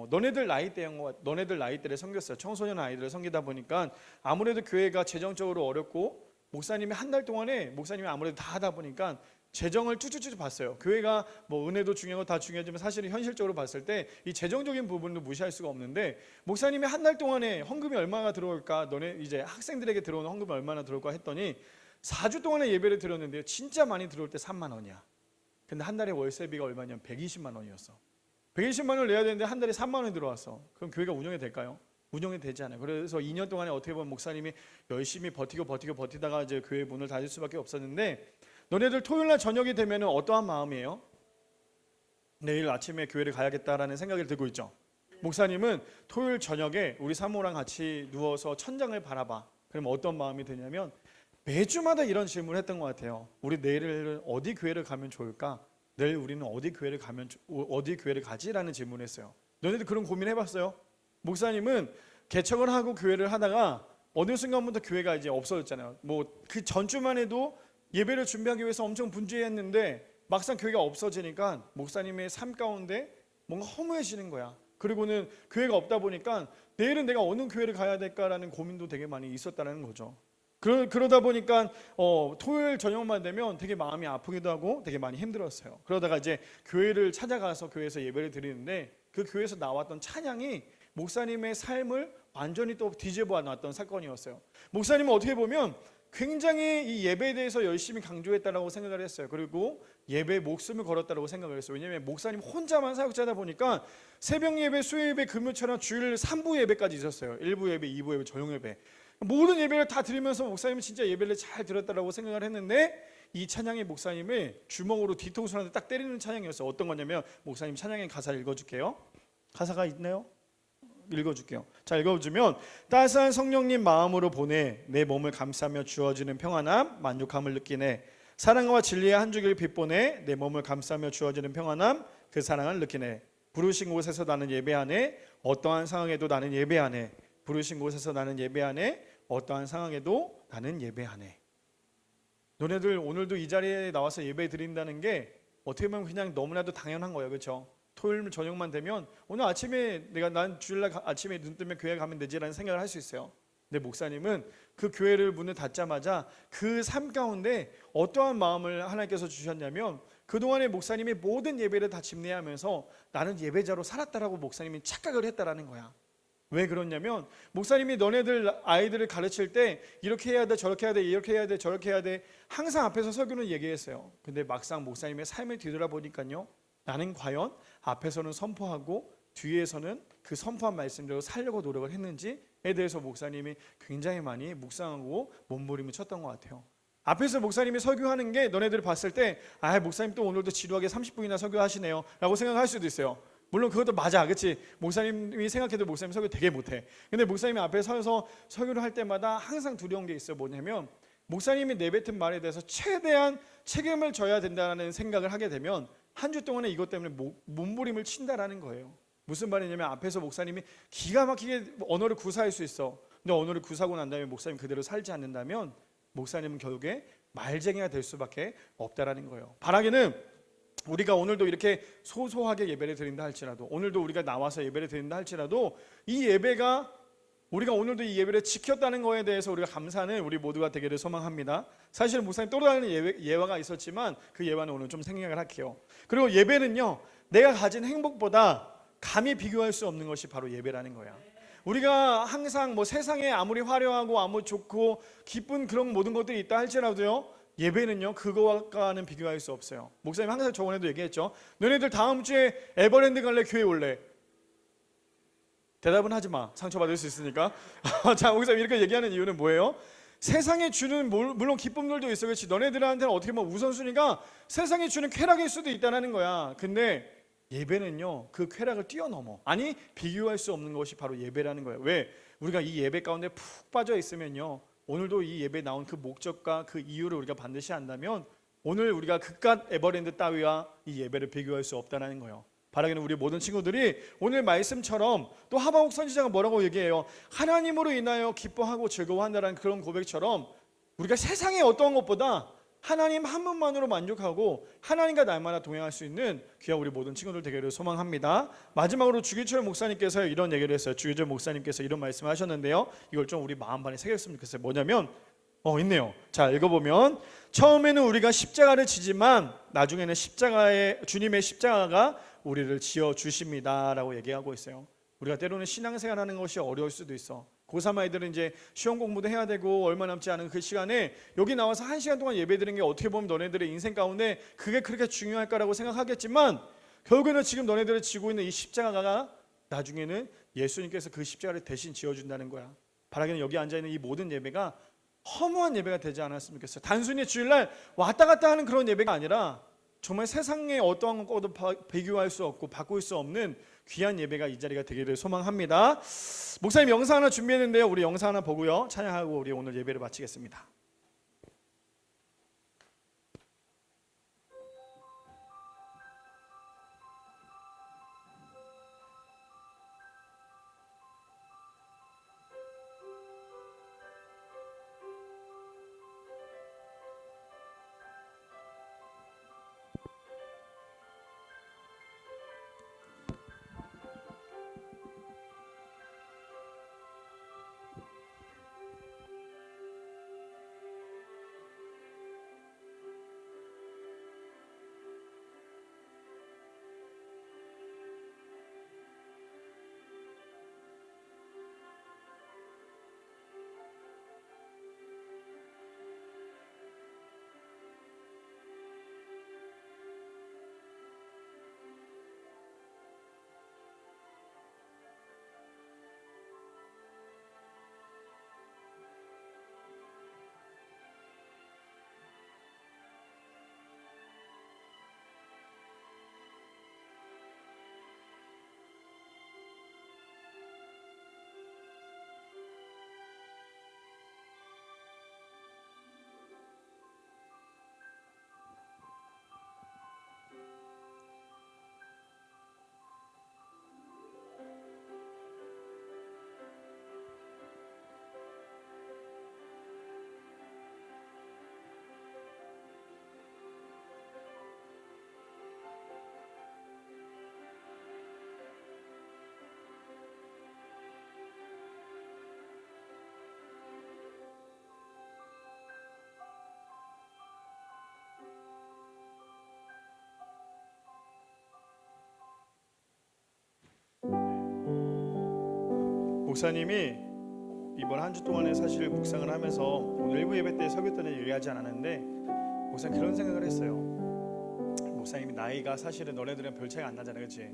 너네들 나이대를 섬겼어요. 청소년 아이들을 섬기다 보니까 아무래도 교회가 재정적으로 어렵고, 목사님이 한 달 동안에 목사님이 아무래도 다 하다 보니까 재정을 쭈쭈쭈 봤어요. 교회가 뭐 은혜도 중요하고 다 중요하지만 사실은 현실적으로 봤을 때 이 재정적인 부분도 무시할 수가 없는데, 목사님이 한 달 동안에 헌금이 얼마나 들어올까, 너네 이제 학생들에게 들어오는 헌금이 얼마나 들어올까 했더니 4주 동안에 예배를 드렸는데요, 진짜 많이 들어올 때 3만 원이야. 근데 한 달에 월세비가 얼마냐면 120만 원이었어. 120만 원을 내야 되는데 한 달에 3만 원이 들어왔어. 그럼 교회가 운영이 될까요? 운영이 되지 않아요. 그래서 2년 동안에 어떻게 보면 목사님이 열심히 버티다가 이제 교회 문을 닫을 수밖에 없었는데, 너네들 토요일 날 저녁이 되면 어떠한 마음이에요? 내일 아침에 교회를 가야겠다라는 생각이 들고 있죠. 목사님은 토요일 저녁에 우리 사모랑 같이 누워서 천장을 바라봐. 그럼 어떤 마음이 드냐면, 매주마다 이런 질문을 했던 것 같아요. 우리 내일 어디 교회를 가면 좋을까? 내일 우리는 어디 교회를 가지라는 질문을 했어요. 너네들 그런 고민 해봤어요? 목사님은 개척을 하고 교회를 하다가 어느 순간부터 교회가 이제 없어졌잖아요. 뭐 그 전주만 해도 예배를 준비하기 위해서 엄청 분주했는데 막상 교회가 없어지니까 목사님의 삶 가운데 뭔가 허무해지는 거야. 그리고는 교회가 없다 보니까 내일은 내가 어느 교회를 가야 될까라는 고민도 되게 많이 있었다는 거죠. 그러다 보니까 토요일 저녁만 되면 되게 마음이 아프기도 하고 되게 많이 힘들었어요. 그러다가 이제 교회를 찾아가서 교회에서 예배를 드리는데, 그 교회에서 나왔던 찬양이 목사님의 삶을 완전히 또 뒤집어 놨던 사건이었어요. 목사님은 어떻게 보면 굉장히 이 예배에 대해서 열심히 강조했다라고 생각을 했어요. 그리고 예배에 목숨을 걸었다라고 생각을 했어요. 왜냐하면 목사님 혼자만 사역자다 보니까 새벽 예배, 수요 예배, 금요 찬양, 주일 3부 예배까지 있었어요. 1부 예배, 2부 예배, 저녁 예배. 모든 예배를 다 드리면서 목사님은 진짜 예배를 잘 들었다라고 생각을 했는데 이 찬양의 목사님을 주먹으로 뒤통수한테 딱 때리는 찬양이었어요. 어떤 거냐면 목사님 찬양의 가사를 읽어줄게요. 가사가 있나요? 읽어줄게요. 자, 읽어주면 따스한 성령님 마음으로 보내 내 몸을 감싸며 주어지는 평안함 만족함을 느끼네. 사랑과 진리의 한 주기를 빛보내 내 몸을 감싸며 주어지는 평안함 그 사랑을 느끼네. 부르신 곳에서 나는 예배하네 어떠한 상황에도 나는 예배하네. 부르신 곳에서 나는 예배하네 어떠한 상황에도 나는 예배하네. 너네들 오늘도 이 자리에 나와서 예배 드린다는 게 어떻게 보면 그냥 너무나도 당연한 거예요. 그렇죠? 토요일 저녁만 되면 오늘 아침에 난 주일날 아침에 눈 뜨면 교회 가면 되지라는 생각을 할 수 있어요. 근데 목사님은 그 교회를 문을 닫자마자 그 삶 가운데 어떠한 마음을 하나님께서 주셨냐면 그동안에 목사님이 모든 예배를 다 집례하면서 나는 예배자로 살았다라고 목사님이 착각을 했다라는 거야. 왜 그러냐면 목사님이 너네들 아이들을 가르칠 때 이렇게 해야 돼 저렇게 해야 돼 이렇게 해야 돼 저렇게 해야 돼 항상 앞에서 설교는 얘기했어요. 근데 막상 목사님의 삶을 뒤돌아보니까요, 나는 과연 앞에서는 선포하고 뒤에서는 그 선포한 말씀대로 살려고 노력을 했는지에 대해서 목사님이 굉장히 많이 묵상하고 몸부림을 쳤던 것 같아요. 앞에서 목사님이 설교하는 게 너네들이 봤을 때 목사님 또 오늘도 지루하게 30분이나 설교하시네요 라고 생각할 수도 있어요. 물론 그것도 맞아, 그렇지? 목사님이 생각해도 목사님 설교 되게 못해. 근데 목사님이 앞에 서서 설교를 할 때마다 항상 두려운 게 있어. 뭐냐면 목사님이 내뱉은 말에 대해서 최대한 책임을 져야 된다는 생각을 하게 되면 한 주 동안에 이것 때문에 몸부림을 친다라는 거예요. 무슨 말이냐면 앞에서 목사님이 기가 막히게 언어를 구사할 수 있어. 근데 언어를 구사하고 난 다음에 목사님 그대로 살지 않는다면 목사님은 결국에 말쟁이가 될 수밖에 없다라는 거예요. 바라기는 우리가 오늘도 이렇게 소소하게 예배를 드린다 할지라도, 오늘도 우리가 나와서 예배를 드린다 할지라도 이 예배가 우리가 오늘도 이 예배를 지켰다는 거에 대해서 우리가 감사하는 우리 모두가 되기를 소망합니다. 사실 목사님 또 다른 예화가 있었지만 그 예화는 오늘 좀 생략을 할게요. 그리고 예배는요, 내가 가진 행복보다 감히 비교할 수 없는 것이 바로 예배라는 거야. 우리가 항상 뭐 세상에 아무리 화려하고 아무리 좋고 기쁜 그런 모든 것들이 있다 할지라도요, 예배는요 그거와는 비교할 수 없어요. 목사님 항상 저번에도 얘기했죠. 너네들 다음 주에 에버랜드 갈래? 교회 올래? 대답은 하지 마. 상처받을 수 있으니까. 자, 목사님 이렇게 얘기하는 이유는 뭐예요? 세상에 주는 물론 기쁨들도 있어. 그렇지? 너네들한테는 어떻게 보면 우선순위가 세상에 주는 쾌락일 수도 있다는 거야. 근데 예배는요 그 쾌락을 뛰어넘어. 아니 비교할 수 없는 것이 바로 예배라는 거예요. 왜? 우리가 이 예배 가운데 푹 빠져 있으면요, 오늘도 이 예배 나온 그 목적과 그 이유를 우리가 반드시 안다면 오늘 우리가 그깟 에버랜드 따위와 이 예배를 비교할 수 없다는 거예요. 바라기는 우리 모든 친구들이 오늘 말씀처럼 또 하박국 선지자가 뭐라고 얘기해요? 하나님으로 인하여 기뻐하고 즐거워한다는 그런 고백처럼 우리가 세상의 어떠한 것보다 하나님 한 분만으로 만족하고 하나님과 날마다 동행할 수 있는 귀한 우리 모든 친구들 되기를 소망합니다. 마지막으로 주기철 목사님께서 이런 얘기를 했어요. 주기철 목사님께서 이런 말씀을 하셨는데요, 이걸 좀 우리 마음반에 새겼으면 좋겠어요. 뭐냐면 있네요. 자, 읽어보면 처음에는 우리가 십자가를 지지만 나중에는 주님의 십자가가 우리를 지어 주십니다 라고 얘기하고 있어요. 우리가 때로는 신앙생활 하는 것이 어려울 수도 있어. 고3 아이들은 이제 시험 공부도 해야 되고 얼마 남지 않은 그 시간에 여기 나와서 1시간 동안 예배 드리는 게 어떻게 보면 너네들의 인생 가운데 그게 그렇게 중요할까라고 생각하겠지만 결국에는 지금 너네들이 지고 있는 이 십자가가 나중에는 예수님께서 그 십자가를 대신 지어준다는 거야. 바라기는 여기 앉아있는 이 모든 예배가 허무한 예배가 되지 않았으면 좋겠어요. 단순히 주일날 왔다 갔다 하는 그런 예배가 아니라 정말 세상에 어떠한 것과도 비교할 수 없고 바꿀 수 없는 귀한 예배가 이 자리가 되기를 소망합니다. 목사님 영상 하나 준비했는데요, 우리 영상 하나 보고요 찬양하고 우리 오늘 예배를 마치겠습니다. 목사님이 이번 한 주 동안에 사실 묵상을 하면서 오늘 일부 예배 때 설교 때는 얘기하지 않았는데 목사님 그런 생각을 했어요. 목사님이 나이가 사실은 너네들은 별 차이가 안 나잖아, 그렇지?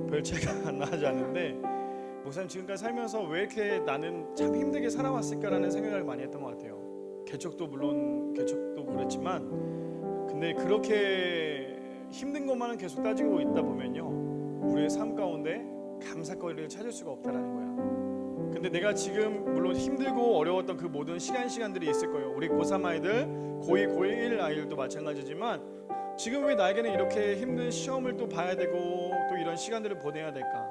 별 차이가 안 나지 않는데 목사님 지금까지 살면서 왜 이렇게 나는 참 힘들게 살아왔을까라는 생각을 많이 했던 것 같아요. 개척도 물론 개척도 그렇지만 근데 그렇게 힘든 것만은 계속 따지고 있다 보면요 우리의 삶 가운데 감사거리를 찾을 수가 없다라는 거야. 근데 내가 지금 물론 힘들고 어려웠던 그 모든 시간들이 있을 거예요. 우리 고3 아이들, 고2, 고1 아이들도 마찬가지지만 지금 왜 나에게는 이렇게 힘든 시험을 또 봐야 되고 또 이런 시간들을 보내야 될까?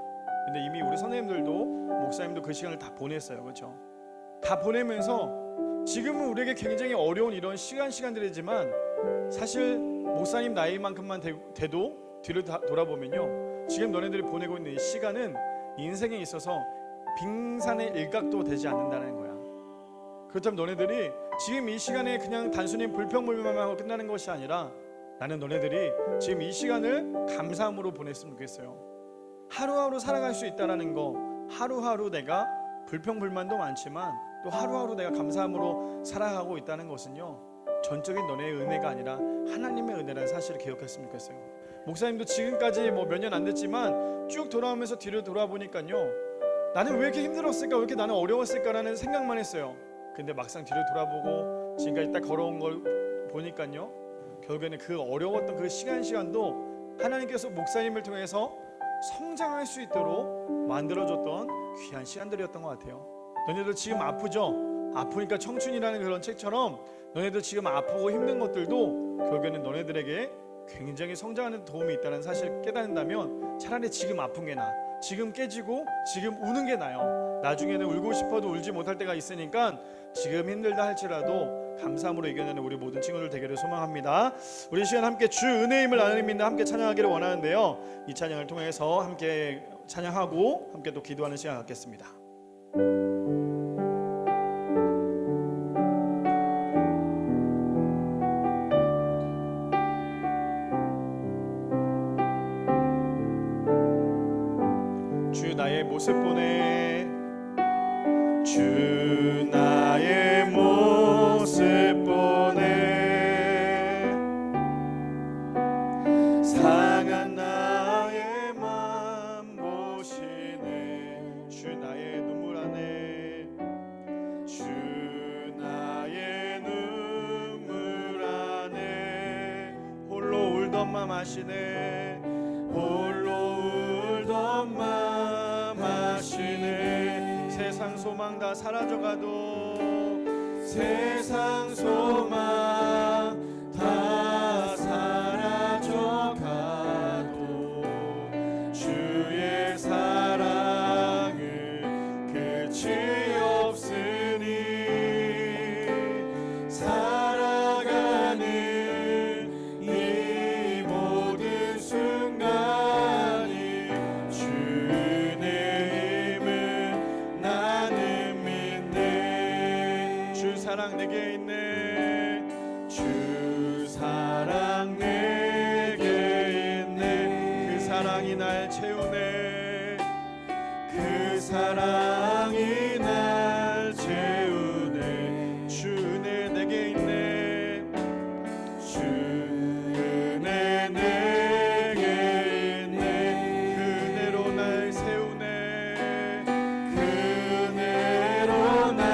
근데 이미 우리 선생님들도 목사님도 그 시간을 다 보냈어요, 그렇죠? 다 보내면서 지금은 우리에게 굉장히 어려운 이런 시간들이지만 사실 목사님 나이만큼만 돼도 뒤를 돌아보면요 지금 너네들이 보내고 있는 이 시간은 인생에 있어서 빙산의 일각도 되지 않는다는 거야. 그렇다면 너네들이 지금 이 시간에 그냥 단순히 불평불만하고 끝나는 것이 아니라 나는 너네들이 지금 이 시간을 감사함으로 보냈으면 좋겠어요. 하루하루 살아갈 수 있다는 거, 하루하루 내가 불평불만도 많지만 또 하루하루 내가 감사함으로 살아가고 있다는 것은요 전적인 너네의 은혜가 아니라 하나님의 은혜라는 사실을 기억했으면 좋겠어요. 목사님도 지금까지 뭐 몇 년 안 됐지만 쭉 돌아오면서 뒤를 돌아보니까요 나는 왜 이렇게 힘들었을까, 왜 이렇게 나는 어려웠을까라는 생각만 했어요. 근데 막상 뒤를 돌아보고 지금까지 딱 걸어온 걸 보니까요 결국에는 그 어려웠던 그 시간도 하나님께서 목사님을 통해서 성장할 수 있도록 만들어줬던 귀한 시간들이었던 것 같아요. 너네들 지금 아프죠? 아프니까 청춘이라는 그런 책처럼 너네들 지금 아프고 힘든 것들도 결국에는 너네들에게 굉장히 성장하는 도움이 있다는 사실을 깨닫는다면 차라리 지금 아픈 게 나아. 지금 깨지고 지금 우는 게 나아요. 나중에는 울고 싶어도 울지 못할 때가 있으니까 지금 힘들다 할지라도 감사함으로 이겨내는 우리 모든 친구들 되기를 소망합니다. 우리 시간 함께 주 은혜임을 나누는 믿는 함께 찬양하기를 원하는데요 이 찬양을 통해서 함께 찬양하고 함께 또 기도하는 시간 갖겠습니다. 주 나의 모습 보내 주 나의 모습 보내 상한 나의 맘 보시네 주 나의 눈물 안에 주 나의 눈물 안에 홀로 울던 맘 아시네 홀로 울던 맘 아시네 세상 소망 다 사라져가도 세상 소망 다 사라져가도 주의 사랑은 끝이 없으니 살아가는 이 모든 순간이 주의 힘을 나는 믿네 주 사랑 내게 있네 주 사랑 내게 있네 그 사랑이 날 채우네 그 사랑이 날 채우네 주 은혜 내게 있네 주 은혜 내게 있네 그 은혜로 날 세우네 그 은혜로 날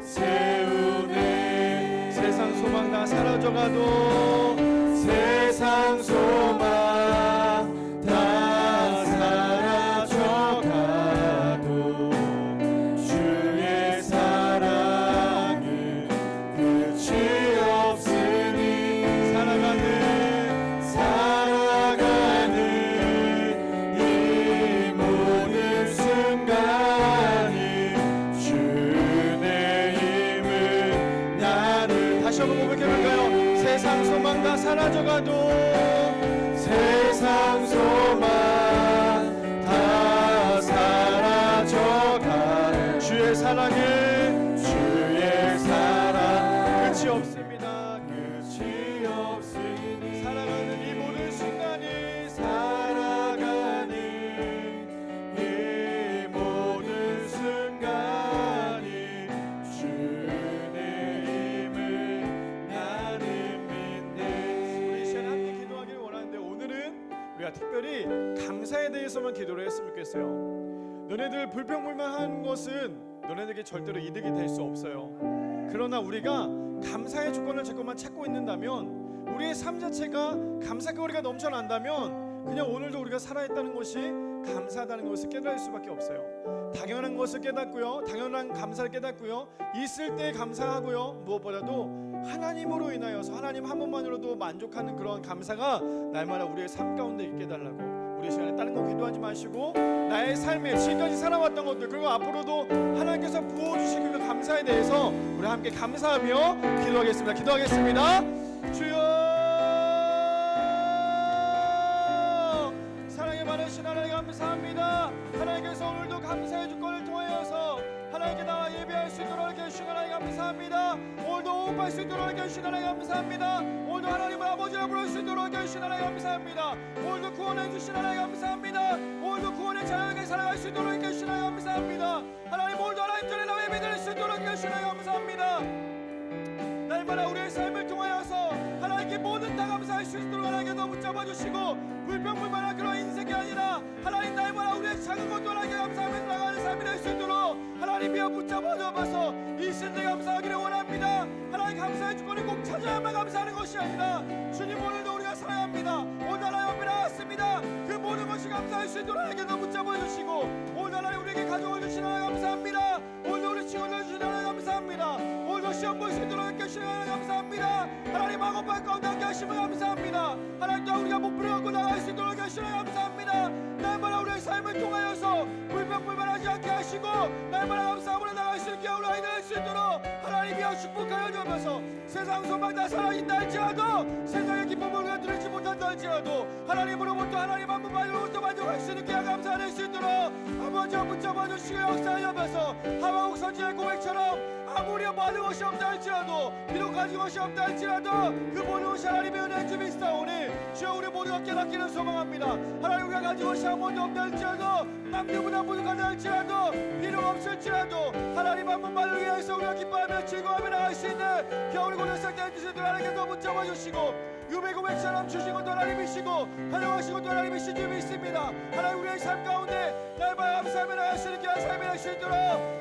세우네 세상 소망 다 사라져가도 세상 소망 다 사라져가도 주의 사랑은 끝이 없으니 살아가는 이 모든 순간이 주의 힘을 나는 다시 한번 고백해볼까요? 세상 소망 다 사라져가도 세상 소망 다 사라져가 주의 사랑은 주의 사랑 끝이 없습니다 끝이 없으니 살아가는 이 모든 순간이 살아가는 이 모든 순간이 감사에 대해서만 기도를 했으면 좋겠어요. 너네들 불평불만하는 것은 너네들에게 절대로 이득이 될 수 없어요. 그러나 우리가 감사의 조건을 자꾸만 찾고 있는다면, 우리의 삶 자체가 감사거리가 넘쳐난다면 그냥 오늘도 우리가 살아있다는 것이 감사하다는 것을 깨달을 수밖에 없어요. 당연한 것을 깨닫고요, 당연한 감사를 깨닫고요, 있을 때 감사하고요, 무엇보다도 하나님으로 인하여서 하나님 한 분만으로도 만족하는 그런 감사가 날마다 우리의 삶 가운데 있게 해달라고, 우리 시간에 다른 거 기도하지 마시고 나의 삶에 지금까지 살아왔던 것들, 그리고 앞으로도 하나님께서 부어주신 그 감사에 대해서 우리 함께 감사하며 기도하겠습니다. 기도하겠습니다. 주여, 사랑이 많으신 하나님 감사합니다. 하나님께서 오늘도 감사의 주권을 통하여서 하나님께 나와 예배할 수 있도록 해주신 하나님 감사합니다. 오늘도 호흡할 수 있도록 해주신 하나님 감사합니다. 오늘도 하나님을 아버지라 부를 수 있도록 해주신 하나님 감사합니다. 오늘도 구원해 주신 하나님 감사합니다. 오늘도 구원의 자녀에게 살아갈 수 있도록 해주신 하나님 감사합니다. 하나님, 오늘도 하나님 전에 나와 예배드릴 수 있도록 해주신 하나님 감사합니다. 날마다 우리의 삶을 통하여서 하나님께 모든 다 감사할 수 있도록 하나님께서 붙잡아 주시고, 불평불만한 그런 인생이 아니라 하나님 날마다 우리의 작은 것도 하나님께 감사하면서 나가는 삶이 될 수 있도록 하나님이여 붙잡아 주옵소서. 이 시대 감사하기를 원합니다. 하나님 감사의 주권을 꼭 찾아야만 감사하는 것이 아니라, 주님 오늘도 우리가 사랑합니다. 오늘 하나님 앞에 나왔습니다. 그 모든 것이 감사할 수 있도록 하나님께서 붙잡아 주시고, 오늘 하나님 우리에게 가져와 주신 하나님 감사합니다. 오늘도 우리 친구들 주신 하나님 감사합니다. 오늘도 시험 볼 수 있도록 해주시는 하나님 감사합니다. 하나님 악업할 가운데 함께 하시면 감사합니다. 하나님 또 우리가 목표를 갖고 나갈 수 있도록 해주시는 감사합니다. 날마다 우리의 삶을 통하여서 불평불만하지 않게 하시고 날마다 감사함으로 나갈 수 있게 우리 아이들 할 수 있도록 하나님이여 축복하여 주옵소서. 세상 소망 다 살아있다 할지라도, 세상의 기쁨을 우리가 누리지 못한다 할지라도 하나님으로부터, 하나님 한 분만으로부터 만족할 수 있게 감사할 수 있도록 아버지와 붙잡아 주시고 역사하여 주옵소서. 하박국 선지자의 고백처럼 아무리 많은 것이 없다 할지라도, 비록 가진 것이 없다 할지라도 그 모든 것이 하나님의 은혜의 주 있사오니 주여 우리 모두가 깨닫기를 소망합니다. 하나님, 우리가 가진 것이 아무것도 없다 할지라도, 남들보다 부족하다 할지라도, 비록 없을지라도 하나님 한 분만을 위해서 우리가 기뻐하며 즐거워하며 나갈 수 있는 겨울이 곧 시작될 뜻을 하나님께서 붙잡아 주시고, 유배고백처럼 주신 것도 하나님이시고 환영하신 것도 하나님이신 줄 믿습니다. 하나님, 우리의 삶 가운데 날마다 감사하며 나갈 수 있게 한 삶이 될 수 있도록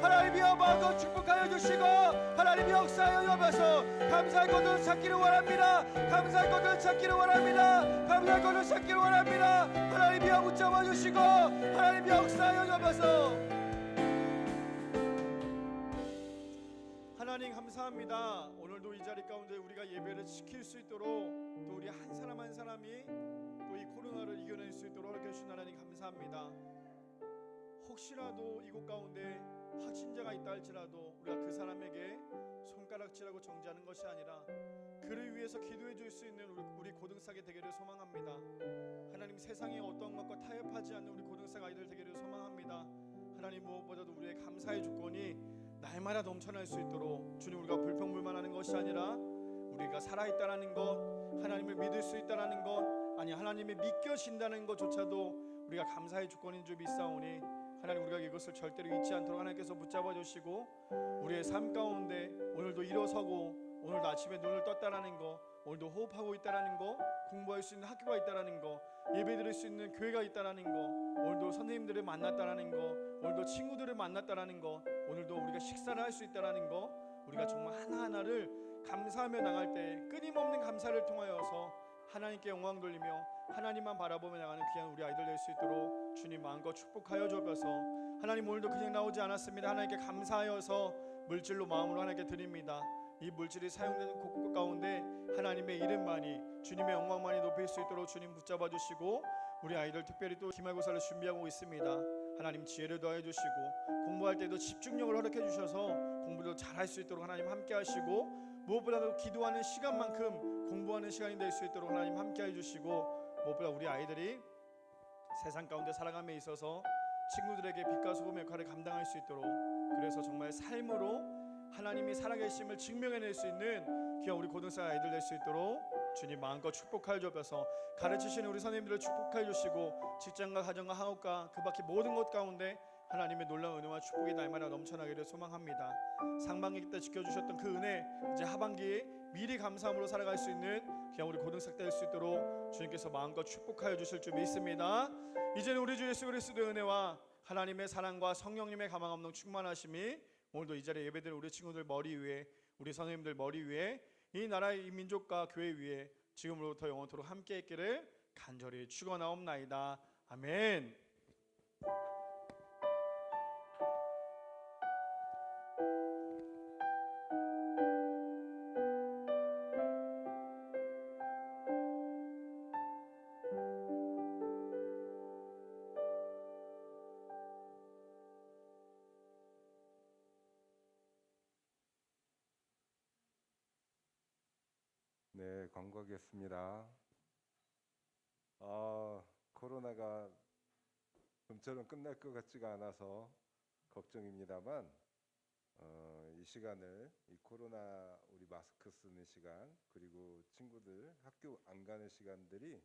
하나님이여 마음껏 축복하여 주시고, 하나님이 역사하여 주옵소서. 감사할 것을 찾기를 원합니다. 감사할 것을 찾기를 원합니다. 감사할 것을 찾기를 원합니다. 하나님이여 붙잡아 주시고 하나님이 역사하여 주옵소서. 하나님 감사합니다. 오늘도 이 자리 가운데 우리가 예배를 지킬 수 있도록, 또 우리 한 사람 한 사람이 또 이 코로나를 이겨낼 수 있도록 해주신 하나님 감사합니다. 혹시라도 이곳 가운데 확진자가 있다 할지라도 우리가 그 사람에게 손가락질하고 정죄하는 것이 아니라 그를 위해서 기도해 줄 수 있는 우리 고등사계 되기를 소망합니다. 하나님, 세상의 어떤 것과 타협하지 않는 우리 고등사계 아이들 되기를 소망합니다. 하나님, 무엇보다도 우리의 감사의 조건이 날마다 넘쳐날 수 있도록, 주님, 우리가 불평불만하는 것이 아니라 우리가 살아있다라는 것, 하나님을 믿을 수 있다라는 것, 아니 하나님이 믿겨진다는 것조차도 우리가 감사의 조건인 줄 믿사오니 하나님, 우리가 이것을 절대로 잊지 않도록 하나님께서 붙잡아 주시고, 우리의 삶 가운데 오늘도 일어서고, 오늘도 아침에 눈을 떴다라는 거, 오늘도 호흡하고 있다라는 거, 공부할 수 있는 학교가 있다라는 거, 예배 드릴 수 있는 교회가 있다라는 거, 오늘도 선생님들을 만났다라는 거, 오늘도 친구들을 만났다라는 거, 오늘도 우리가 식사를 할 수 있다라는 거, 우리가 정말 하나하나를 감사하며 나갈 때 끊임없는 감사를 통하여서 하나님께 영광 돌리며 하나님만 바라보며 나가는 귀한 우리 아이들 될 수 있도록 주님 마음껏 축복하여 주옵소서. 하나님, 오늘도 그냥 나오지 않았습니다. 하나님께 감사하여서 물질로 마음으로 하나님께 드립니다. 이 물질이 사용되는 곳 가운데 하나님의 이름만이, 주님의 영광만이 높일 수 있도록 주님 붙잡아 주시고, 우리 아이들 특별히 또 기말고사를 준비하고 있습니다. 하나님, 지혜를 더해 주시고, 공부할 때도 집중력을 허락해 주셔서 공부도 잘할 수 있도록 하나님 함께 하시고, 무엇보다도 기도하는 시간만큼 공부하는 시간이 될 수 있도록 하나님 함께 해주시고, 무엇보다 우리 아이들이 세상 가운데 살아감에 있어서 친구들에게 빛과 소금의 역할을 감당할 수 있도록, 그래서 정말 삶으로 하나님이 살아계심을 증명해낼 수 있는 귀한 우리 고등학생 아이들 될 수 있도록 주님 마음껏 축복하여 주옵소서. 가르치시는 우리 선생님들을 축복하여 주시고, 직장과 가정과 학업과 그 밖에 모든 것 가운데 하나님의 놀라운 은혜와 축복이 날마다 넘쳐나기를 소망합니다. 상반기 때 지켜주셨던 그 은혜, 이제 하반기에 미리 감사함으로 살아갈 수 있는 귀한 우리 고등삭 될 수 있도록 주님께서 마음껏 축복하여 주실 줄 믿습니다. 이제는 우리 주 예수 그리스도의 은혜와 하나님의 사랑과 성령님의 가망 없는 충만하심이 오늘도 이 자리에 예배드린 우리 친구들 머리 위에, 우리 선생님들 머리 위에, 이 나라의 이 민족과 교회 위에 지금으로부터 영원토록 함께 있기를 간절히 축원하옵나이다. 아멘. 네, 광고하겠습니다. 코로나가 좀처럼 끝날 것 같지가 않아서 걱정입니다만, 이 시간을, 이 코로나 우리 마스크 쓰는 시간, 그리고 친구들 학교 안 가는 시간들이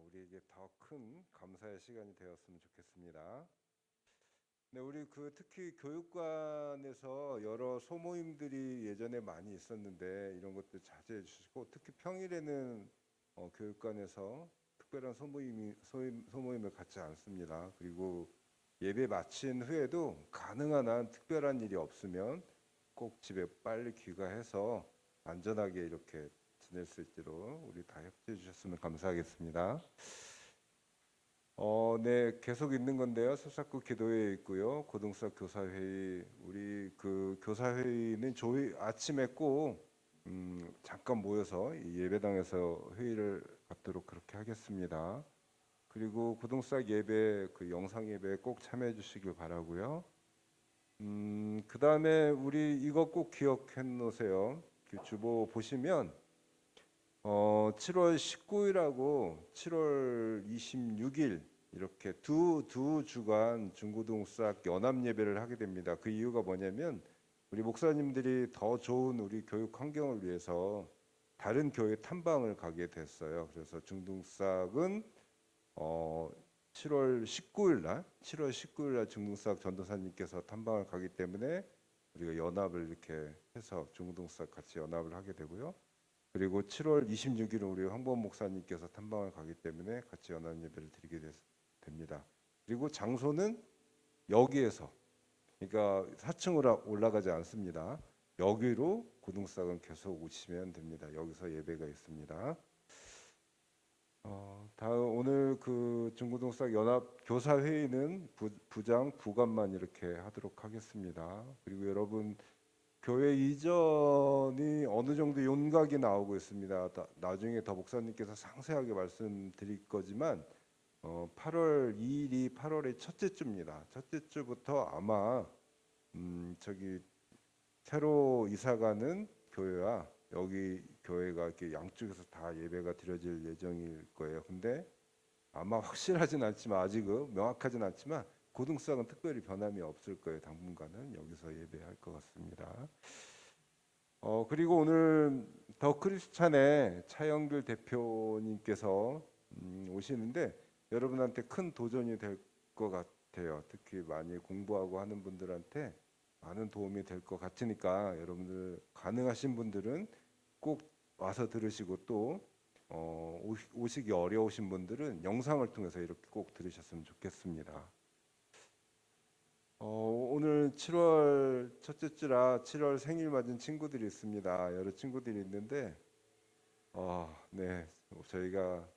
우리에게 더 큰 감사의 시간이 되었으면 좋겠습니다. 네, 우리 특히 교육관에서 여러 소모임들이 예전에 많이 있었는데 이런 것들 자제해 주시고, 특히 평일에는 교육관에서 특별한 소모임을 갖지 않습니다. 그리고 예배 마친 후에도 가능한 한 특별한 일이 없으면 꼭 집에 빨리 귀가해서 안전하게 이렇게 지낼 수 있도록 우리 다 협조해 주셨으면 감사하겠습니다. 네, 계속 있는 건데요. 소사구 기도회에 있고요. 고등수학 교사회의, 우리 교사회의는 아침에 꼭 잠깐 모여서 이 예배당에서 회의를 갖도록 그렇게 하겠습니다. 그리고 고등수학 예배, 영상 예배에 꼭 참여해 주시길 바라고요. 그 다음에 우리 이거 꼭 기억해 놓으세요. 주보 보시면 7월 19일하고 7월 26일 이렇게 두 주간 중고등수학 연합 예배를 하게 됩니다. 그 이유가 뭐냐면 우리 목사님들이 더 좋은 우리 교육 환경을 위해서 다른 교회 탐방을 가게 됐어요. 그래서 중등수학은 7월 19일 날 중등수학 전도사님께서 탐방을 가기 때문에 우리가 연합을 이렇게 해서 중고등수학 같이 연합을 하게 되고요. 그리고 7월 26일은 우리 황보원 목사님께서 탐방을 가기 때문에 같이 연합 예배를 드리게 됩니다. 그리고 장소는 여기에서, 그러니까 4층으로 올라가지 않습니다. 여기로 고등수학은 계속 오시면 됩니다. 여기서 예배가 있습니다. 다음 오늘 중고등수학 연합 교사 회의는 부장 부관만 이렇게 하도록 하겠습니다. 그리고 여러분 교회 이전이 어느 정도 윤곽이 나오고 있습니다. 나중에 더 목사님께서 상세하게 말씀드릴 거지만 8월 2일이 8월의 첫째 주입니다. 첫째 주부터 아마 새로 이사가는 교회와 여기 교회가 이렇게 양쪽에서 다 예배가 드려질 예정일 거예요. 근데 아마 확실하진 않지만, 아직은 명확하진 않지만 고등수학은 특별히 변함이 없을 거예요. 당분간은 여기서 예배할 것 같습니다. 그리고 오늘 더 크리스찬의 차영길 대표님께서 오시는데 여러분한테 큰 도전이 될 것 같아요. 특히 많이 공부하고 하는 분들한테 많은 도움이 될 것 같으니까 여러분들 가능하신 분들은 꼭 와서 들으시고, 또 오시기 어려우신 분들은 영상을 통해서 이렇게 꼭 들으셨으면 좋겠습니다. 오늘 7월 첫째 주라 7월 생일 맞은 친구들이 있습니다. 여러 친구들이 있는데 네, 저희가